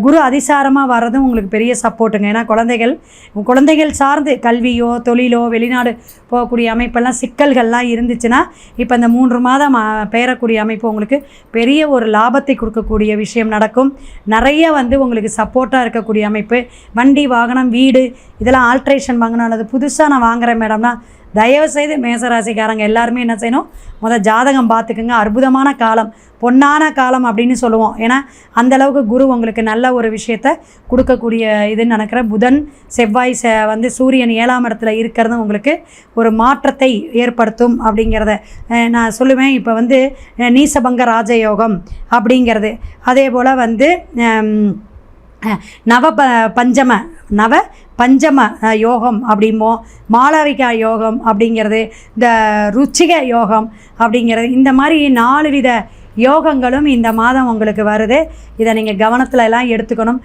குரு அதிசாரமாக வர்றதும் உங்களுக்கு பெரிய சப்போர்ட்டுங்க. ஏன்னா குழந்தைகள் சார்ந்து கல்வியோ தொழிலோ வெளிநாடு போகக்கூடிய அமைப்பெல்லாம் சிக்கல்கள்லாம் இருந்துச்சுன்னா இப்போ இந்த 3 மாதம் பெயரக்கூடிய அமைப்பு உங்களுக்கு பெரிய ஒரு லாபத்தை கொடுக்கக்கூடிய விஷயம் நடக்கும். நிறைய உங்களுக்கு சப்போர்ட்டாக இருக்கக்கூடிய அமைப்பு. வண்டி வாகனம் வீடு இதெல்லாம் ஆல்ட்ரேஷன் வாங்கணும் அல்லது புதுசாக நான் வாங்குகிறேன் மேடம்னா தயவுசெய்து மேசராசிக்காரங்க எல்லாருமே என்ன செய்யணும், ஜாதகம் பார்த்துக்குங்க. அற்புதமான காலம், பொன்னான காலம் அப்படின்னு சொல்லுவோம். ஏன்னா அந்தளவுக்கு குரு உங்களுக்கு நல்ல ஒரு விஷயத்தை கொடுக்கக்கூடிய இதுன்னு நினைக்கிறேன். புதன் செவ்வாய் சூரியன் 7ஆம் இடத்துல இருக்கிறது உங்களுக்கு ஒரு மாற்றத்தை ஏற்படுத்தும் அப்படிங்கிறத நான் சொல்லுவேன். இப்போ நீசபங்க ராஜயோகம் அப்படிங்கிறது, அதே போல் நவ பஞ்சம யோகம் அப்படிம்போம், மாளவிகா யோகம் அப்படிங்கிறது, இந்த ருச்சிக யோகம் அப்படிங்கிறது, இந்த மாதிரி 4 வித யோகங்களும் இந்த மாதம் உங்களுக்கு வருது. இதை நீங்கள் கவனத்தில் எல்லாம் எடுத்துக்கணும்.